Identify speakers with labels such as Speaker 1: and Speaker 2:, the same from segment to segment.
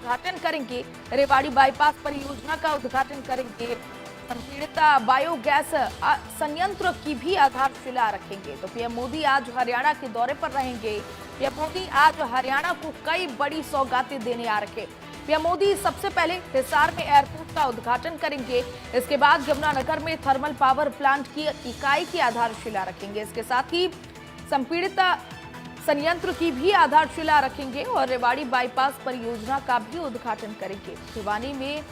Speaker 1: उद्घाटन करेंगे। रेवाड़ी बाईपास परियोजना का उद्घाटन करेंगे। संपीड़ित बायोगैस संयंत्र की भी आधारशिला रखेंगे। तो पीएम मोदी आज हरियाणा के दौरे पर रहेंगे। पीएम मोदी आज हरियाणा को कई बड़ी सौगातें देने आ रहे। पीएम मोदी सबसे पहले हिसार में एयरपोर्ट का उद्घाटन करेंगे। इसके बाद यमुनानगर में थर्मल पावर प्लांट की इकाई की आधारशिला रखेंगे। इसके साथ ही संपीड़ित संयंत्र की भी आधारशिला रखेंगे और रेवाड़ी बाईपास परियोजना का भी उद्घाटन करेंगे। भिवानी में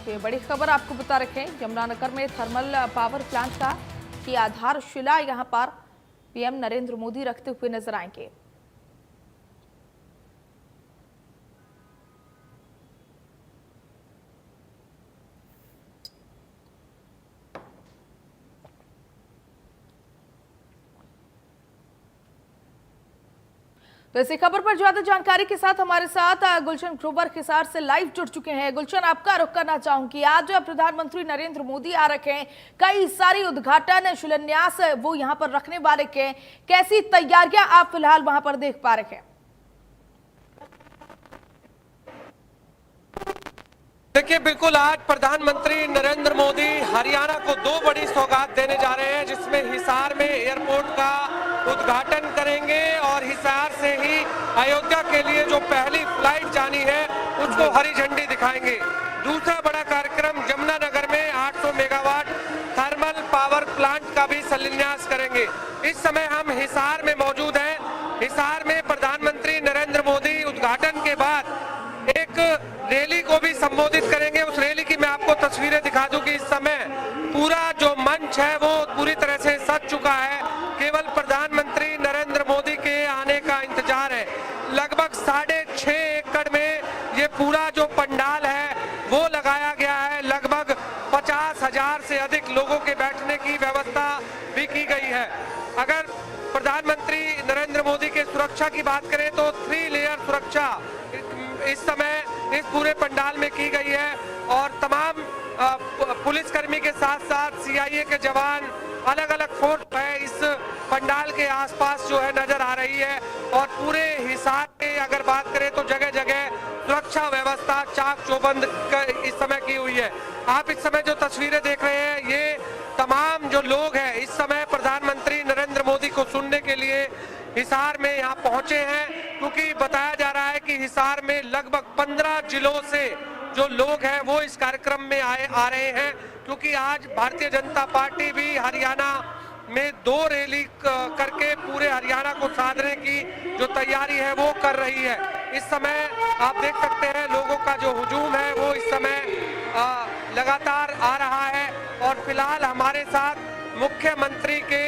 Speaker 1: ये बड़ी खबर आपको बता रखें, यमुनानगर में थर्मल पावर प्लांट का की आधारशिला यहां पर पीएम नरेंद्र मोदी रखते हुए नजर आएंगे। तो इसी खबर पर ज्यादा जानकारी के साथ हमारे साथ गुलशन ग्रोवर हिसार से लाइव जुड़ चुके हैं। गुलशन, आपका रुख करना चाहूंगी, आज प्रधानमंत्री नरेंद्र मोदी आ रखे हैं, कई सारी उद्घाटन शिलान्यास वो यहां पर रखने वाले हैं, कैसी तैयारियां आप फिलहाल वहां पर देख पा रहे हैं?
Speaker 2: देखिए, बिल्कुल आज प्रधानमंत्री नरेंद्र मोदी हरियाणा को दो बड़ी सौगात देने जा रहे हैं, जिसमें हिसार में एयरपोर्ट का उद्घाटन करेंगे और हिसार से ही अयोध्या के लिए जो पहली फ्लाइट जानी है उसको हरी झंडी दिखाएंगे। दूसरा बड़ा कार्यक्रम यमुनानगर में 800 मेगावाट थर्मल पावर प्लांट का भी शिलान्यास करेंगे। इस समय हम हिसार में मौजूद हैं। हिसार में प्रधानमंत्री नरेंद्र मोदी उद्घाटन के बाद एक रैली को भी संबोधित करेंगे। उस रैली की मैं आपको तस्वीरें दिखा दूं कि इस समय पूरा जो मंच है वो पूरी तरह से सज चुका है। केवल प्रधानमंत्री नरेंद्र मोदी के आने का इंतजार है। लगभग 6.5 एकड़ में ये पूरा जो पंडाल है वो लगाया गया है। लगभग 50,000 से अधिक लोगों के बैठने की व्यवस्था भी की गई है। अगर प्रधानमंत्री नरेंद्र मोदी के सुरक्षा की बात करें तो 3 लेयर सुरक्षा इस समय इस पूरे पंडाल में की गई है और तमाम पुलिसकर्मी के साथ साथ सीआईए के जवान, अलग अलग फोर्स है इस पंडाल के आसपास जो है नजर आ रही है। और पूरे हिसार में अगर बात करें तो जगह जगह सुरक्षा व्यवस्था चाक चौबंद इस समय की हुई है। आप इस समय जो तस्वीरें देख रहे हैं ये तमाम जो लोग हैं इस समय प्रधानमंत्री नरेंद्र मोदी को सुनने के लिए हिसार में यहाँ पहुंचे हैं, क्योंकि बताया जा रहा है कि हिसार में लगभग 15 जिलों से जो लोग हैं वो इस कार्यक्रम में आ रहे हैं, क्योंकि आज भारतीय जनता पार्टी भी हरियाणा में 2 रैली करके पूरे हरियाणा को साधने की जो तैयारी है वो कर रही है। इस समय आप देख सकते हैं लोगों का जो हुजूम है वो इस समय लगातार आ रहा है। और फिलहाल हमारे साथ मुख्यमंत्री के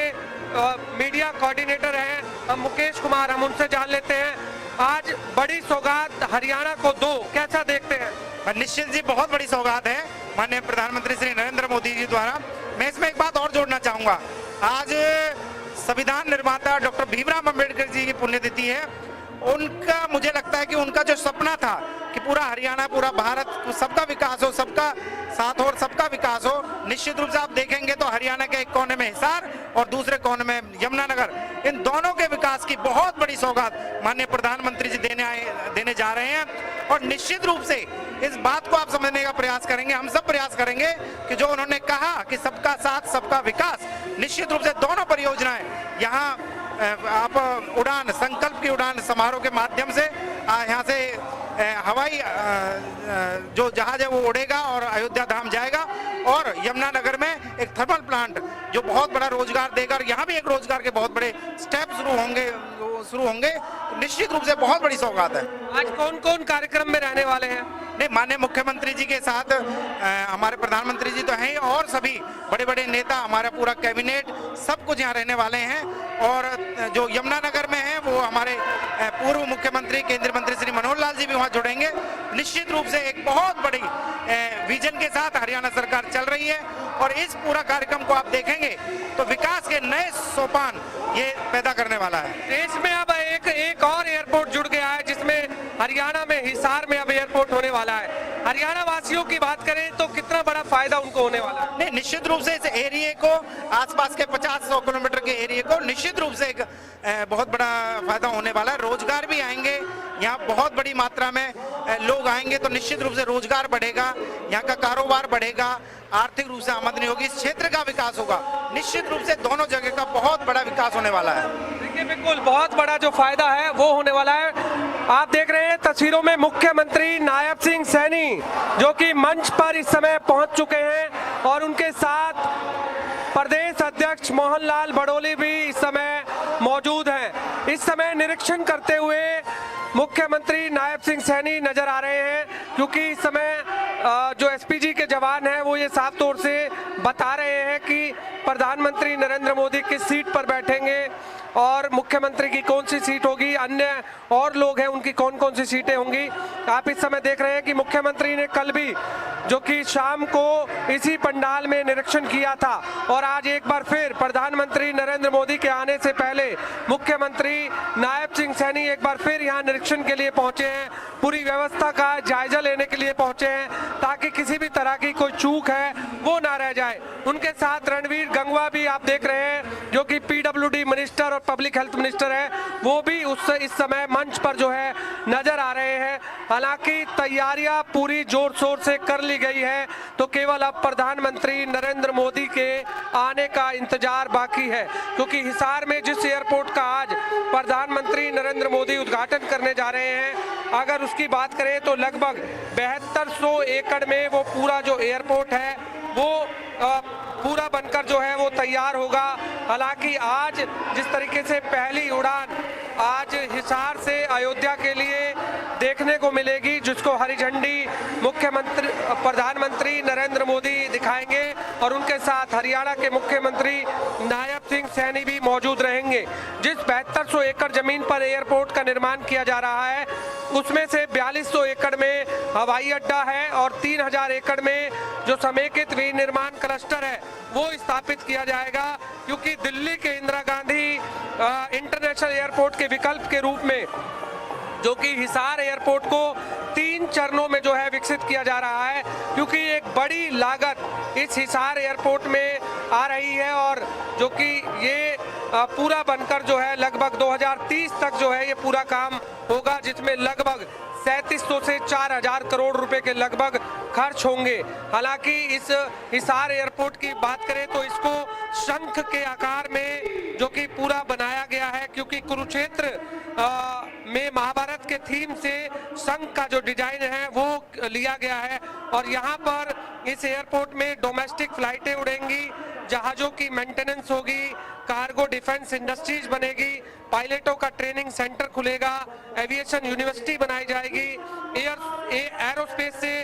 Speaker 2: मीडिया कोऑर्डिनेटर हैं मुकेश कुमार, हम उनसे जान लेते हैं। आज बड़ी सौगात हरियाणा को दो, कैसा देखते हैं?
Speaker 3: निश्चित जी, बहुत बड़ी सौगात है माननीय प्रधानमंत्री श्री नरेंद्र मोदी जी द्वारा। मैं इसमें एक बात और जोड़ना चाहूंगा। आज संविधान निर्माता डॉक्टर भीमराव अंबेडकर जी की पुण्यतिथि है। उनका मुझे लगता है कि उनका जो सपना था कि पूरा हरियाणा, पूरा भारत, सबका विकास हो, सबका साथ हो और सबका विकास हो, निश्चित रूप से आप देखेंगे तो हरियाणा के एक कोने में हिसार और दूसरे कोने में यमुनानगर, इन दोनों के विकास की बहुत बड़ी सौगात माननीय प्रधानमंत्री जी देने जा रहे हैं। और निश्चित रूप से इस बात को आप समझने का प्रयास करेंगे, हम सब प्रयास करेंगे कि जो उन्होंने कहा कि सबका साथ सबका विकास, निश्चित रूप से दोनों परियोजनाएं यहाँ आप उड़ान, संकल्प की उड़ान समारोह के माध्यम से यहाँ से हवाई जो जहाज है वो उड़ेगा और अयोध्या धाम जाएगा और यमुनानगर में एक थर्मल प्लांट जो बहुत बड़ा रोजगार देगा और यहाँ भी एक रोजगार के बहुत बड़े स्टेप शुरू होंगे। निश्चित रूप से बहुत बड़ी सौगात है।
Speaker 2: आज कौन कौन कार्यक्रम में रहने वाले हैं?
Speaker 3: नहीं, माननीय मुख्यमंत्री जी के साथ हमारे प्रधानमंत्री जी तो हैं और सभी बड़े बड़े नेता, हमारा पूरा कैबिनेट, सब कुछ यहाँ रहने वाले हैं। और जो यमुनानगर में है वो हमारे पूर्व मुख्यमंत्री केंद्रीय मंत्री श्री मनोहर लाल जी भी वहाँ जुड़ेंगे। निश्चित रूप से एक बहुत बड़ी विजन के साथ हरियाणा सरकार चल रही है और इस पूरा कार्यक्रम को आप देखेंगे तो विकास के नए सोपान ये पैदा करने वाला है।
Speaker 2: देश में अब एक और एयरपोर्ट जुड़ गया है जिसमें हरियाणा में हिसार में अब एयरपोर्ट होने वाला है। हरियाणा वासियों की बात करें तो कितना बड़ा फायदा उनको होने वाला है?
Speaker 3: नहीं, निश्चित रूप से इस एरिया को, आसपास के 50-100 किलोमीटर के एरिया को निश्चित रूप से एक बहुत बड़ा फायदा होने वाला है। रोजगार भी आएंगे, यहाँ बहुत बड़ी मात्रा में लोग आएंगे तो निश्चित रूप से रोजगार बढ़ेगा, यहाँ का कारोबार बढ़ेगा, आर्थिक रूप से आमदनी होगी, इस क्षेत्र का विकास होगा। निश्चित रूप से दोनों जगह का बहुत बड़ा विकास होने वाला है।
Speaker 2: देखिए, बिल्कुल बहुत बड़ा जो फायदा है वो होने वाला है। आप देख रहे हैं तस्वीरों में मुख्यमंत्री नायब सिंह सैनी जो कि मंच पर इस समय पहुंच चुके हैं और उनके साथ प्रदेश अध्यक्ष मोहनलाल बड़ोली भी इस समय मौजूद हैं। इस समय निरीक्षण करते हुए मुख्यमंत्री नायब सिंह सैनी नजर आ रहे हैं, क्योंकि इस समय जो एसपीजी के जवान हैं वो ये साफ तौर से बता रहे हैं कि प्रधानमंत्री नरेंद्र मोदी किस सीट पर बैठेंगे और मुख्यमंत्री की कौन सी सीट होगी, अन्य और लोग हैं उनकी कौन कौन सी सीटें होंगी। आप इस समय देख रहे हैं कि मुख्यमंत्री ने कल भी जो कि शाम को इसी पंडाल में निरीक्षण किया था और आज एक बार फिर प्रधानमंत्री नरेंद्र मोदी के आने से पहले मुख्यमंत्री नायब सिंह सैनी एक बार फिर यहाँ निरीक्षण के लिए पहुंचे हैं, पूरी व्यवस्था का जायजा लेने के लिए पहुंचे हैं ताकि किसी भी तरह की कोई चूक है वो ना रह जाए। उनके साथ रणवीर गंगवा भी आप देख रहे हैं जो कि पीडब्ल्यूडी मिनिस्टर और पब्लिक हेल्थ मिनिस्टर है, वो भी इस समय मंच पर जो है नजर आ रहे हैं। हालांकि तैयारियां पूरी जोर शोर से कर ली गई है, तो केवल अब प्रधानमंत्री नरेंद्र मोदी के आने का इंतजार बाकी है, क्योंकि हिसार में जिस एयरपोर्ट का आज प्रधानमंत्री नरेंद्र मोदी उद्घाटन करने जा रहे हैं, अगर उसकी बात करें तो लगभग 7200 एकड़ में वो पूरा जो एयरपोर्ट है वो पूरा बनकर जो है वो तैयार होगा। हालांकि आज जिस तरीके से पहली उड़ान आज हिसार से अयोध्या के लिए देखने को मिलेगी, जिसको हरी झंडी प्रधानमंत्री नरेंद्र मोदी दिखाएंगे और उनके साथ हरियाणा के मुख्यमंत्री नायब सिंह सैनी भी मौजूद रहेंगे। जिस 7200 एकड़ जमीन पर एयरपोर्ट का निर्माण किया जा रहा है उसमें से 4200 एकड़ में हवाई अड्डा है और 3000 एकड़ में जो समेकित विनिर्माण क्लस्टर है वो स्थापित किया जाएगा, क्योंकि दिल्ली के इंदिरा गांधी इंटरनेशनल एयरपोर्ट के विकल्प के रूप में जो कि हिसार एयरपोर्ट को 3 चरणों में जो है विकसित किया जा रहा है, क्योंकि एक बड़ी लागत इस हिसार एयरपोर्ट में आ रही है और जो कि ये पूरा बनकर जो है लगभग 2030 तक जो है ये पूरा काम होगा, जिसमें लगभग 3700 से 4000 करोड़ रुपए के लगभग खर्च होंगे। हालांकि इस हिसार एयरपोर्ट की बात करें तो इसको शंख के आकार में जो कि पूरा बनाया गया है, क्योंकि कुरुक्षेत्र में महाभारत के थीम से शंख का जो डिजाइन है वो लिया गया है और यहाँ पर इस एयरपोर्ट में डोमेस्टिक फ्लाइटें उड़ेंगी, जहाजों की मेंटेनेंस होगी, कार्गो डिफेंस इंडस्ट्रीज बनेगी, पायलटों का ट्रेनिंग सेंटर खुलेगा, एविएशन यूनिवर्सिटी बनाई जाएगी, एरोस्पेस से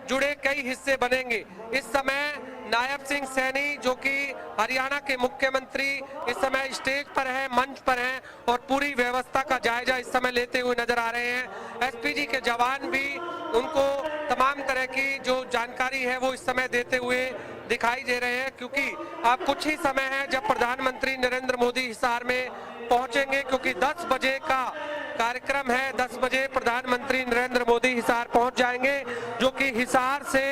Speaker 2: जुड़े कई हिस्से बनेंगे। इस समय नायब सिंह सैनी जो कि हरियाणा के मुख्यमंत्री इस समय स्टेज पर हैं, मंच पर हैं और पूरी व्यवस्था का जायजा इस समय लेते हुए नजर आ रहे हैं। एसपीजी के जवान भी उनको तमाम तरह की जो जानकारी है वो इस समय देते हुए दिखाई दे रहे हैं, क्योंकि अब कुछ ही समय है जब प्रधानमंत्री नरेंद्र मोदी हिसार में पहुंचेंगे, क्योंकि 10 बजे का कार्यक्रम है। 10 बजे प्रधानमंत्री नरेंद्र मोदी हिसार पहुंच जाएंगे, जो कि हिसार से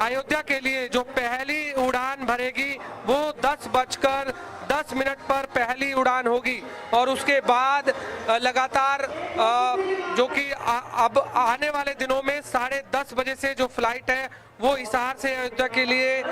Speaker 2: अयोध्या के लिए जो पहली उड़ान भरेगी वो 10:10 पर पहली उड़ान होगी और उसके बाद लगातार जो कि अब आने वाले दिनों में 10:30 बजे से जो फ्लाइट है वो हिसार से अयोध्या के लिए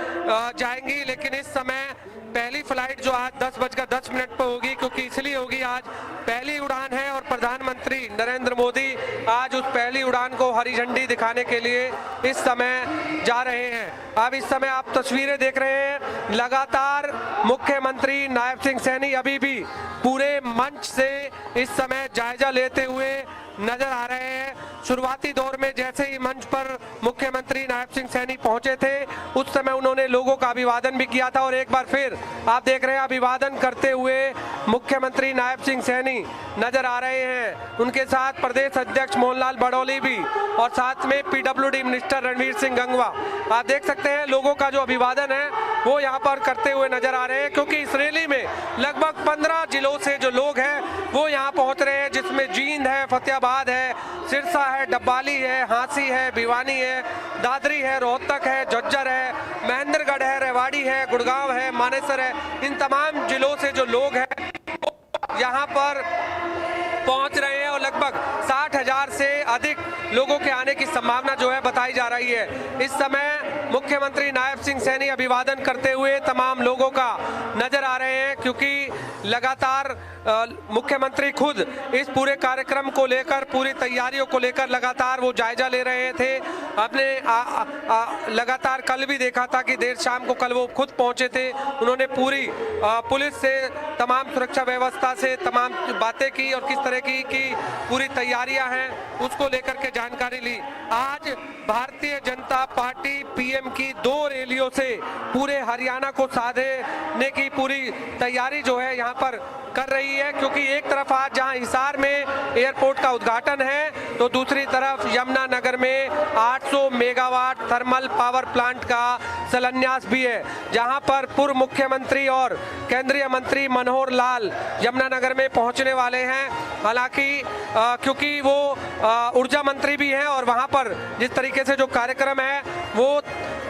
Speaker 2: जाएंगी। लेकिन इस समय पहली फ्लाइट जो आज 10:10 पर होगी, क्योंकि इसलिए होगी आज पहली उड़ान है और प्रधानमंत्री नरेंद्र मोदी आज उस पहली उड़ान को हरी झंडी दिखाने के लिए इस समय जा रहे हैं। अब इस समय आप तस्वीरें देख रहे हैं, लगातार मुख्यमंत्री नायब सिंह सैनी अभी भी पूरे मंच से इस समय जायजा लेते हुए नजर आ रहे हैं। शुरुआती दौर में जैसे ही मंच पर मुख्यमंत्री नायब सिंह सैनी पहुंचे थे उस समय उन्होंने लोगों का अभिवादन भी किया था और एक बार फिर आप देख रहे हैं अभिवादन करते हुए मुख्यमंत्री नायब सिंह सैनी नजर आ रहे हैं। उनके साथ प्रदेश अध्यक्ष मोहनलाल बड़ोली भी और साथ में पीडब्ल्यूडी मिनिस्टर रणवीर सिंह गंगवा। आप देख सकते हैं लोगों का जो अभिवादन है वो यहाँ पर करते हुए नजर आ रहे हैं, क्योंकि इस रैली में लगभग 15 जिलों से जो लोग हैं वो यहाँ पहुँच रहे हैं, जिसमें जींद है, फतेहाबाद है, सिरसा है, डब्बाली है, हांसी है, भिवानी है, दादरी है, रोहतक है, झज्जर है, महेंद्रगढ़ है, रेवाड़ी है, गुड़गांव है, मानेसर है। इन तमाम जिलों से जो लोग हैं यहाँ पर पहुंच रहे हैं और लगभग 60,000 से अधिक लोगों के आने की संभावना जो है बताई जा रही है। इस समय मुख्यमंत्री नायब सिंह सैनी अभिवादन करते हुए तमाम लोगों का नजर आ रहे हैं, क्योंकि लगातार मुख्यमंत्री खुद इस पूरे कार्यक्रम को लेकर, पूरी तैयारियों को लेकर लगातार वो जायजा ले रहे थे। आपने लगातार कल भी देखा था कि देर शाम को कल वो खुद पहुंचे थे। उन्होंने पूरी पुलिस से, तमाम सुरक्षा व्यवस्था से तमाम बातें की और किस तरह की पूरी तैयारियां हैं उसको लेकर के जानकारी ली। आज भारतीय जनता पार्टी पीएम की 2 रैलियों से पूरे हरियाणा को साधने की पूरी तैयारी जो है यहाँ पर कर रही है, क्योंकि एक तरफ आज जहां हिसार में एयरपोर्ट का उद्घाटन है तो दूसरी तरफ यमुनानगर में 800 मेगावाट थर्मल पावर प्लांट का शिलान्यास भी है, जहां पर पूर्व मुख्यमंत्री और केंद्रीय मंत्री मनोहर लाल यमुनानगर में पहुंचने वाले हैं। हालांकि क्योंकि वो ऊर्जा मंत्री भी हैं और वहां पर जिस तरीके से जो कार्यक्रम है वो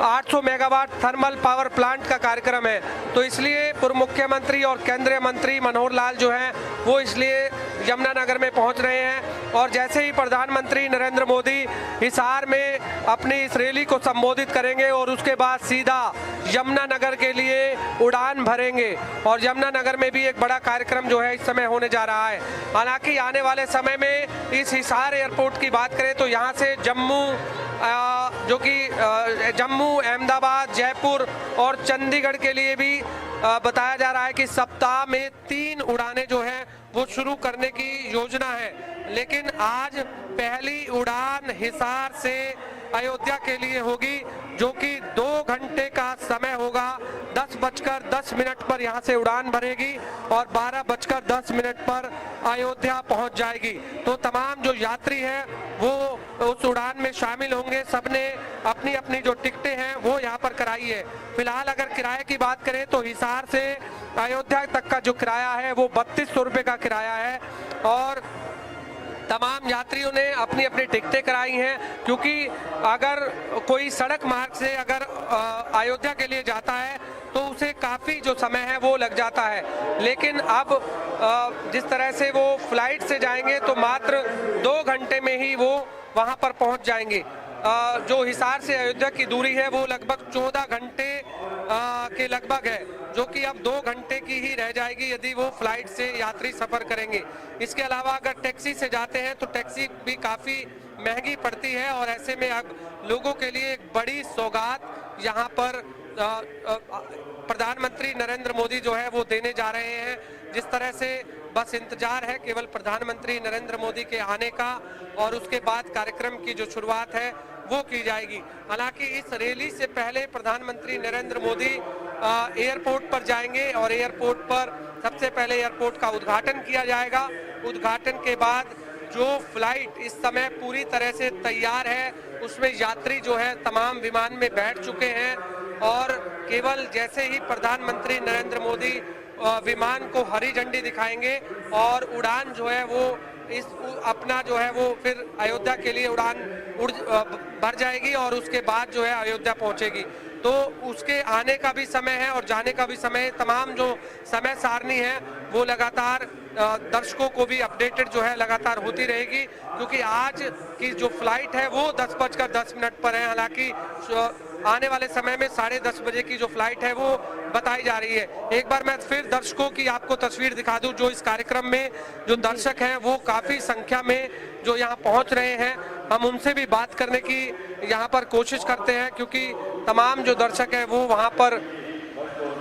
Speaker 2: 800 मेगावाट थर्मल पावर प्लांट का कार्यक्रम है, तो इसलिए पूर्व मुख्यमंत्री और केंद्रीय मंत्री मनोहर लाल जो हैं वो इसलिए यमुनानगर में पहुंच रहे हैं। और जैसे ही प्रधानमंत्री नरेंद्र मोदी हिसार में अपनी इस रैली को संबोधित करेंगे और उसके बाद सीधा यमुनानगर के लिए उड़ान भरेंगे और यमुनानगर में भी एक बड़ा कार्यक्रम जो है इस समय होने जा रहा है। हालांकि आने वाले समय में इस हिसार एयरपोर्ट की बात करें तो यहाँ से जम्मू, जो कि जम्मू, अहमदाबाद, जयपुर और चंडीगढ़ के लिए भी बताया जा रहा है कि सप्ताह में 3 उड़ानें जो हैं वो शुरू करने की योजना है। लेकिन आज पहली उड़ान हिसार से अयोध्या के लिए होगी, जो कि 2 घंटे का समय होगा। 10:10 पर यहाँ से उड़ान भरेगी और 12:10 पर अयोध्या पहुँच जाएगी। तो तमाम जो यात्री हैं वो उस उड़ान में शामिल होंगे। सबने अपनी अपनी जो टिकटें हैं वो यहाँ पर कराई है। फिलहाल अगर किराए की बात करें तो हिसार से अयोध्या तक का जो किराया है वो 3200 रुपये का किराया है और तमाम यात्रियों ने अपनी अपनी टिकटें कराई हैं, क्योंकि अगर कोई सड़क मार्ग से अगर अयोध्या के लिए जाता है तो उसे काफ़ी जो समय है वो लग जाता है। लेकिन अब जिस तरह से वो फ्लाइट से जाएंगे तो मात्र 2 घंटे में ही वो वहाँ पर पहुँच जाएंगे। जो हिसार से अयोध्या की दूरी है वो लगभग 14 घंटे के लगभग है, जो कि अब 2 घंटे की ही रह जाएगी यदि वो फ्लाइट से यात्री सफर करेंगे। इसके अलावा अगर टैक्सी से जाते हैं तो टैक्सी भी काफ़ी महंगी पड़ती है और ऐसे में अब लोगों के लिए एक बड़ी सौगात यहाँ पर प्रधानमंत्री नरेंद्र मोदी जो है वो देने जा रहे हैं। जिस तरह से बस इंतजार है केवल प्रधानमंत्री नरेंद्र मोदी के आने का और उसके बाद कार्यक्रम की जो शुरुआत है वो की जाएगी। हालांकि इस रैली से पहले प्रधानमंत्री नरेंद्र मोदी एयरपोर्ट पर जाएंगे और एयरपोर्ट पर सबसे पहले एयरपोर्ट का उद्घाटन किया जाएगा। उद्घाटन के बाद जो फ्लाइट इस समय पूरी तरह से तैयार है उसमें यात्री जो है तमाम विमान में बैठ चुके हैं और केवल जैसे ही प्रधानमंत्री नरेंद्र मोदी विमान को हरी झंडी दिखाएंगे और उड़ान जो है वो इस अपना जो है वो फिर अयोध्या के लिए उड़ान भर जाएगी और उसके बाद जो है अयोध्या पहुंचेगी। तो उसके आने का भी समय है और जाने का भी समय है। तमाम जो समय सारणी है वो लगातार दर्शकों को भी अपडेटेड जो है लगातार होती रहेगी, क्योंकि आज की जो फ्लाइट है वो 10:10 पर है। हालांकि आने वाले समय में 10:30 बजे की जो फ्लाइट है वो बताई जा रही है। एक बार मैं फिर दर्शकों की आपको तस्वीर दिखा दूं, जो इस कार्यक्रम में जो दर्शक हैं वो काफ़ी संख्या में जो यहाँ पहुँच रहे हैं। हम उनसे भी बात करने की यहाँ पर कोशिश करते हैं, क्योंकि तमाम जो दर्शक हैं वो वहाँ पर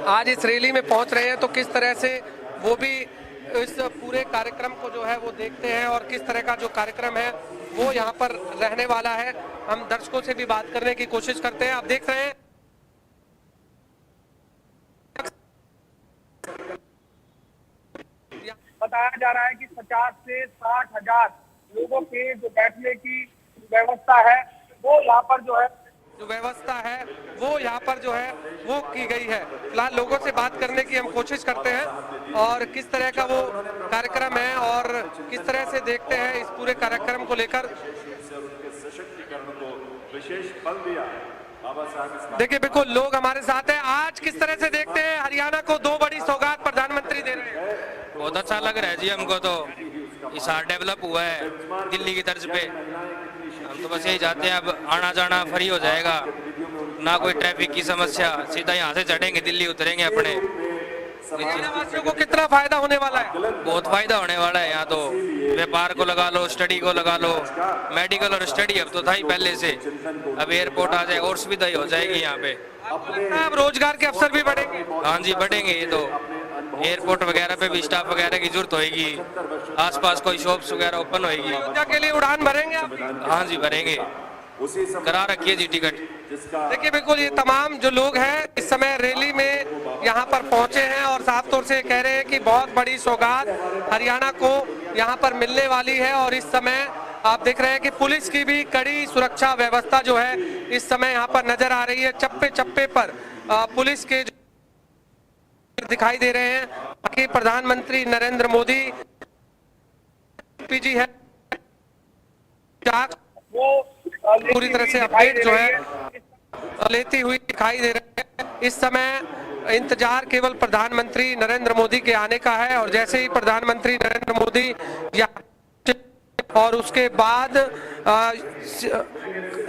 Speaker 2: आज इस रैली में पहुँच रहे हैं, तो किस तरह से वो भी इस पूरे कार्यक्रम को जो है वो देखते हैं और किस तरह का जो कार्यक्रम है वो यहाँ पर रहने वाला है। हम दर्शकों से भी बात करने की कोशिश करते हैं। आप देख रहे हैं
Speaker 4: बताया जा रहा है कि 50 से 60 हजार लोगों के जो बैठने की व्यवस्था है वो यहाँ पर जो है
Speaker 2: जो व्यवस्था है वो यहाँ पर जो है वो की गई है। फिलहाल लोगों से बात करने की हम कोशिश करते हैं और किस तरह का वो कार्यक्रम है और किस तरह से देखते हैं इस पूरे कार्यक्रम को लेकर।
Speaker 5: विशेष बल दिया।
Speaker 2: देखिए बिल्कुल लोग हमारे साथ हैं। आज किस तरह से देखते हैं हरियाणा को दो बड़ी सौगात प्रधानमंत्री दे रहे हैं?
Speaker 6: बहुत अच्छा लग रहा है जी हमको तो। हिसार डेवलप हुआ है दिल्ली की तर्ज पे। हम तो बस यही चाहते हैं अब आना जाना फ्री हो जाएगा, ना कोई ट्रैफिक की समस्या, सीधा यहाँ से चढ़ेंगे दिल्ली उतरेंगे अपने।
Speaker 2: हरियाणा वासियों को कितना फायदा होने वाला है?
Speaker 6: बहुत फायदा होने वाला है। यहाँ तो व्यापार को लगा लो, स्टडी को लगा लो, मेडिकल और स्टडी अब तो था ही पहले से, अब एयरपोर्ट आ जाए और सुविधा ही हो जाएगी यहाँ पे।
Speaker 2: आपको लगता है अब रोजगार के अवसर भी बढ़ेंगे?
Speaker 6: हाँ जी बढ़ेंगे। ये तो एयरपोर्ट वगैरह पे भी स्टाफ वगैरह की जरूरत होगी, आसपास कोई शॉप्स वगैरह ओपन होगी।
Speaker 2: अयोध्या के लिए उड़ान भरेंगे आप?
Speaker 6: हाँ जी भरेंगे, करा रखिए जी टिकट।
Speaker 2: देखिए बिल्कुल ये तमाम जो लोग हैं इस समय रैली में यहाँ पर पहुंचे हैं और साफ तौर से कह रहे हैं कि बहुत बड़ी सौगात हरियाणा को यहाँ पर मिलने वाली है। और इस समय आप देख रहे हैं कि पुलिस की भी कड़ी सुरक्षा व्यवस्था जो है इस समय यहाँ पर नजर आ रही है। चप्पे चप्पे पर पुलिस के दिखाई दे रहे हैं कि प्रधानमंत्री नरेंद्र मोदी पीजी है
Speaker 4: वो
Speaker 2: पूरी तरह से अपडेट जो है लेती हुई दिखाई दे रही है। इस समय इंतजार केवल प्रधानमंत्री नरेंद्र मोदी के आने का है और जैसे ही प्रधानमंत्री नरेंद्र मोदी और उसके बाद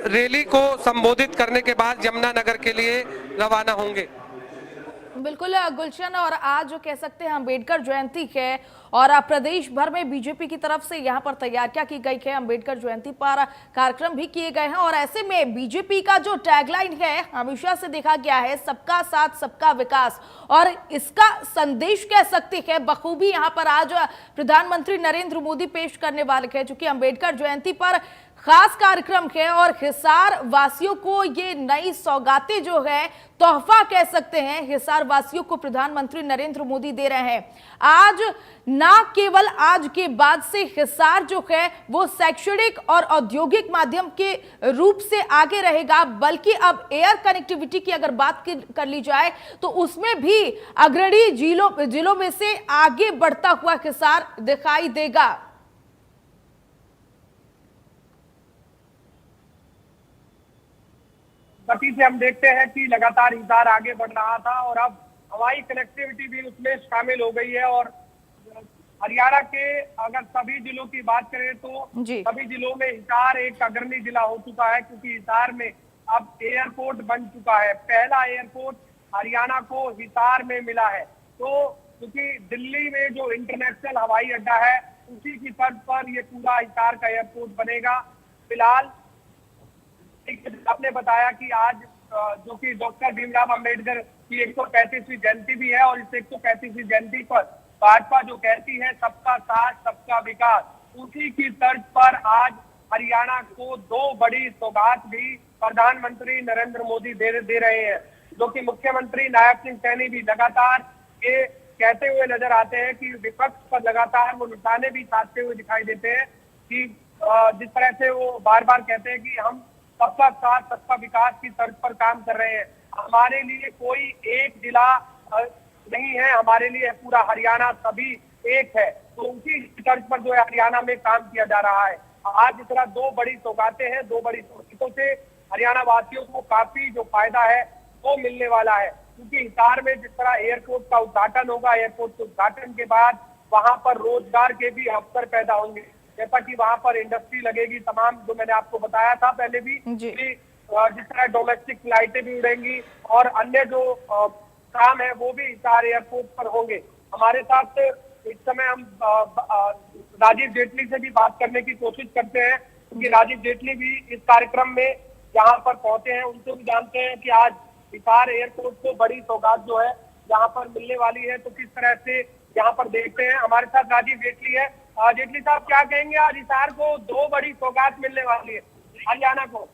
Speaker 2: रैली को संबोधित करने के बाद यमुनानगर के लिए रवाना होंगे।
Speaker 1: बिल्कुल गुलशन, और आज जो कह सकते हैं अंबेडकर जयंती है और प्रदेश भर में बीजेपी की तरफ से यहाँ पर तैयारियां की गई है। अंबेडकर जयंती पर कार्यक्रम भी किए गए हैं और ऐसे में बीजेपी का जो टैगलाइन है हमेशा से देखा गया है सबका साथ सबका विकास, और इसका संदेश कह सकते हैं बखूबी यहाँ पर आज प्रधानमंत्री नरेंद्र मोदी पेश करने वाले हैं। चूंकि अंबेडकर जयंती पर खास कार्यक्रम है और हिसार वासियों को ये नई सौगातें जो है तोहफा कह सकते हैं हिसार वासियों को प्रधानमंत्री नरेंद्र मोदी दे रहे हैं। आज ना केवल आज के बाद से हिसार जो है वो शैक्षणिक और औद्योगिक माध्यम के रूप से आगे रहेगा, बल्कि अब एयर कनेक्टिविटी की अगर बात कर ली जाए तो उसमें भी अग्रणी जिलों में से आगे बढ़ता हुआ हिसार दिखाई देगा।
Speaker 4: गति से हम देखते हैं कि लगातार हिसार आगे बढ़ रहा था और अब हवाई कनेक्टिविटी भी उसमें शामिल हो गई है। और हरियाणा के अगर सभी जिलों की बात करें तो सभी जिलों में हिसार एक अग्रणी जिला हो चुका है, क्योंकि हिसार में अब एयरपोर्ट बन चुका है। पहला एयरपोर्ट हरियाणा को हिसार में मिला है। तो क्योंकि दिल्ली में जो इंटरनेशनल हवाई अड्डा है उसी की तर्ज पर ये पूरा हिसार का एयरपोर्ट बनेगा। फिलहाल आपने बताया कि आज जो कि डॉक्टर भीमराव अंबेडकर की 135वीं जयंती भी है और इस 135वीं जयंती पर भाजपा जो कहती है सबका साथ सबका विकास, उसी की तर्ज पर आज हरियाणा को दो बड़ी सौगात भी प्रधानमंत्री नरेंद्र मोदी दे रहे हैं। जो कि मुख्यमंत्री नायब सिंह सैनी भी लगातार ये कहते हुए नजर आते हैं कि विपक्ष पर लगातार वो निशाने भी साधते हुए दिखाई देते हैं कि जिस तरह से वो बार बार कहते हैं कि हम सबका साथ सबका विकास की तर्ज पर काम कर रहे हैं। हमारे लिए कोई एक जिला नहीं है, हमारे लिए पूरा हरियाणा सभी एक है। तो उसी तर्ज पर जो है हरियाणा में काम किया जा रहा है। आज इस तरह दो बड़ी सौगातें हैं, दो बड़ी सौगातों से हरियाणा वासियों को काफी जो फायदा है वो मिलने वाला है। क्योंकि हिसार में जिस तरह एयरपोर्ट का उद्घाटन होगा, एयरपोर्ट के उद्घाटन के बाद वहां पर रोजगार के भी अवसर पैदा होंगे, जैसा कि वहां पर इंडस्ट्री लगेगी, तमाम जो मैंने आपको बताया था पहले भी कि जिस तरह डोमेस्टिक फ्लाइटें भी उड़ेंगी और अन्य जो काम है वो भी हिसार एयरपोर्ट पर होंगे। हमारे साथ इस समय हम राजीव जेटली से भी बात करने की कोशिश करते हैं, क्योंकि राजीव जेटली भी इस कार्यक्रम में यहाँ पर पहुंचे हैं। उनसे भी जानते हैं कि आज हिसार एयरपोर्ट को बड़ी सौगात जो है यहाँ पर मिलने वाली है, तो किस तरह से यहाँ पर देखते हैं। हमारे साथ राजीव जेटली है। जेटली साहब क्या कहेंगे, आज हिसार को दो बड़ी सौगात मिलने वाली है हरियाणा को?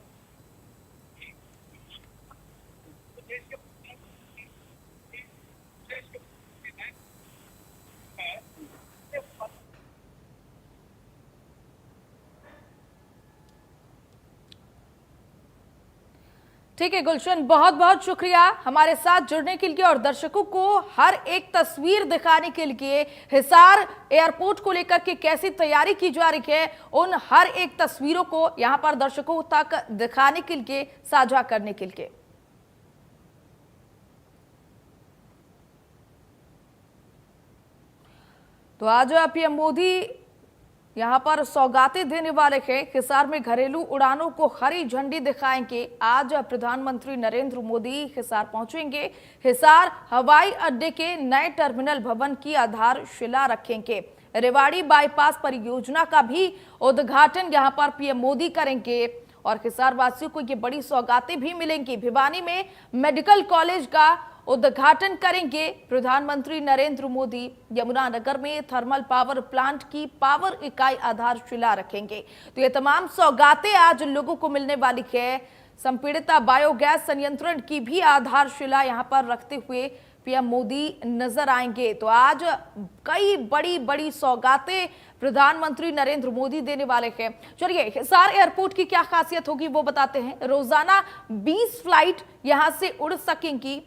Speaker 1: ठीक है गुलशन, बहुत बहुत शुक्रिया हमारे साथ जुड़ने के लिए और दर्शकों को हर एक तस्वीर दिखाने के लिए। हिसार एयरपोर्ट को लेकर के कैसी तैयारी की जा रही है, उन हर एक तस्वीरों को यहां पर दर्शकों तक दिखाने के लिए, साझा करने के लिए। तो आज पीएम मोदी यहां पर सौगातें देने वाले हैं। हिसार में घरेलू उड़ानों को हरी झंडी दिखाएंगे। आज प्रधानमंत्री नरेंद्र मोदी हिसार पहुंचेंगे। हिसार हवाई अड्डे के नए टर्मिनल भवन की आधारशिला रखेंगे। रेवाड़ी बाईपास परियोजना का भी उद्घाटन यहां पर पीएम मोदी करेंगे और हिसार वासियों को ये बड़ी सौगातें भी मिलेंगी। भिवानी में मेडिकल कॉलेज का उद्घाटन करेंगे प्रधानमंत्री नरेंद्र मोदी। यमुनानगर में थर्मल पावर प्लांट की पावर इकाई आधारशिला रखेंगे। तो ये तमाम सौगातें आज लोगों को मिलने वाली है। संपीड़िता बायोगैस संयंत्र की भी आधारशिला यहां पर रखते हुए पीएम मोदी नजर आएंगे। तो आज कई बड़ी बड़ी सौगातें प्रधानमंत्री नरेंद्र मोदी देने वाले हैं। चलिए हिसार एयरपोर्ट की क्या खासियत होगी वो बताते हैं। रोजाना 20 फ्लाइट यहां से उड़ सकेंगी।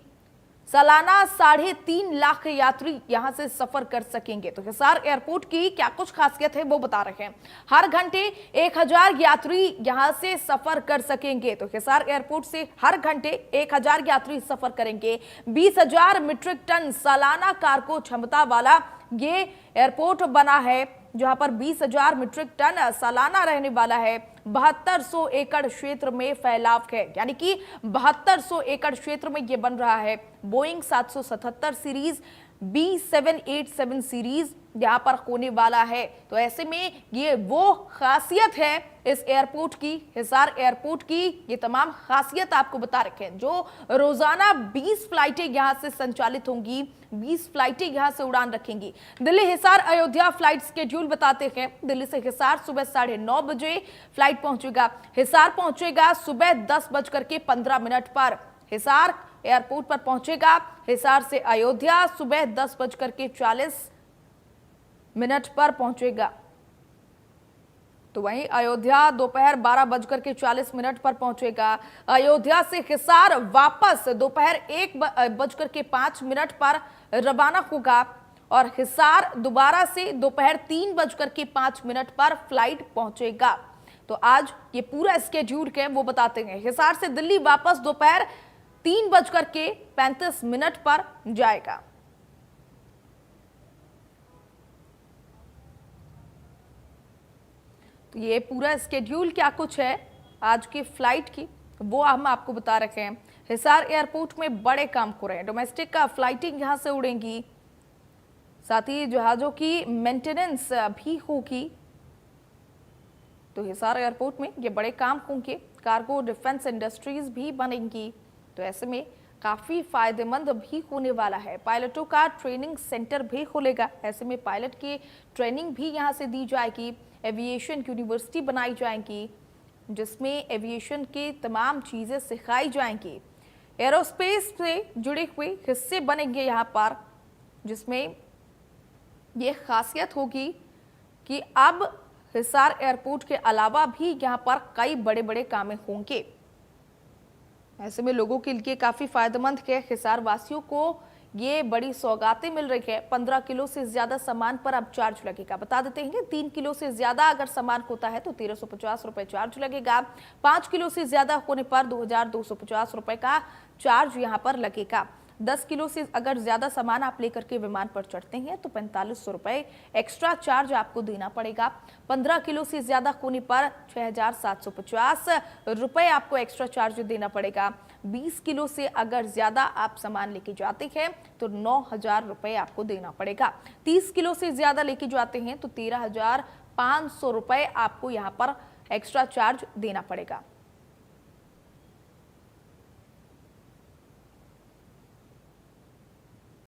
Speaker 1: सालाना 3.5 लाख यात्री यहां से सफर कर सकेंगे। तो हिसार एयरपोर्ट की क्या कुछ खासियत है वो बता रहे हैं। हर घंटे 1000 यात्री यहां से सफर कर सकेंगे। तो हिसार एयरपोर्ट से हर घंटे 1000 यात्री सफर करेंगे। 20,000 मीट्रिक टन सालाना कार्गो क्षमता वाला ये एयरपोर्ट बना है, जहां पर 20,000 मीट्रिक टन सालाना रहने वाला है। 7200 एकड़ क्षेत्र में फैलाव है, यानी कि 7200 एकड़ क्षेत्र में यह बन रहा है। बोइंग 777 सीरीज, B787 सीरीज यहां पर होने वाला है। तो ऐसे में ये वो खासियत है इस एयरपोर्ट की, हिसार एयरपोर्ट की। ये तमाम खासियत आपको बता रखे हैं। जो रोजाना 20 फ्लाइटें यहां से संचालित होंगी, 20 फ्लाइटें यहां से उड़ान रखेंगी। दिल्ली हिसार अयोध्या फ्लाइट स्केड्यूल बताते हैं। दिल्ली से हिसार सुबह 9:30 बजे फ्लाइट पहुंचेगा। हिसार पहुंचेगा सुबह 10:15 पर। हिसार एयरपोर्ट पर पहुंचेगा। हिसार से अयोध्या सुबह 10:40 पर पहुंचेगा। तो वहीं अयोध्या दोपहर 12:40 पर पहुंचेगा। अयोध्या से हिसार वापस दोपहर 1:05 पर रवाना होगा और हिसार दोबारा से दोपहर 3:05 पर फ्लाइट पहुंचेगा। तो आज ये पूरा स्केड्यूल है वो बताते हैं। हिसार से दिल्ली वापस दोपहर 3:35 पर जाएगा। तो ये पूरा स्केड्यूल क्या कुछ है आज की फ्लाइट की वो हम आपको बता रखे हैं। हिसार एयरपोर्ट में बड़े काम हो रहे हैं। डोमेस्टिक का फ्लाइटिंग यहां से उड़ेंगी, साथ ही जहाजों की मेंटेनेंस भी होगी। तो हिसार एयरपोर्ट में ये बड़े काम होंगे। कार्गो डिफेंस इंडस्ट्रीज भी बनेंगी। तो ऐसे में काफी फायदेमंद भी होने वाला है। पायलटों का ट्रेनिंग सेंटर भी खुलेगा। ऐसे में पायलट की ट्रेनिंग भी यहां से दी जाएगी। एविएशन यूनिवर्सिटी बनाई जाएंगी, जिसमें एविएशन के तमाम चीजें सिखाई जाएंगी। एरोस्पेस से जुड़े हुए हिस्से बनेंगे यहाँ पर, जिसमें ये खासियत होगी कि अब हिसार एयरपोर्ट के अलावा भी यहाँ पर कई बड़े बड़े काम होंगे। ऐसे में लोगों के लिए काफी फायदेमंद है। हिसार वासियों को ये बड़ी सौगातें मिल रही है। 15 किलो से ज्यादा सामान पर अब चार्ज लगेगा। बता देते हैं 3 किलो से ज्यादा अगर सामान होता है तो 1350 रुपए चार्ज लगेगा। 5 किलो से ज्यादा होने पर 2250 रुपए का चार्ज यहाँ पर लगेगा। 10 किलो से अगर ज्यादा सामान आप लेकर के विमान पर चढ़ते हैं तो 4500 रुपए एक्स्ट्रा चार्ज आपको देना पड़ेगा। 15 किलो से ज्यादा होने पर 6750 रुपए आपको एक्स्ट्रा चार्ज देना पड़ेगा। 20 किलो से अगर ज्यादा आप सामान लेके जाते हैं तो 9000 रुपए आपको देना पड़ेगा। 30 किलो से ज्यादा लेके जाते हैं तो 13500 रुपए आपको यहाँ पर एक्स्ट्रा चार्ज देना पड़ेगा।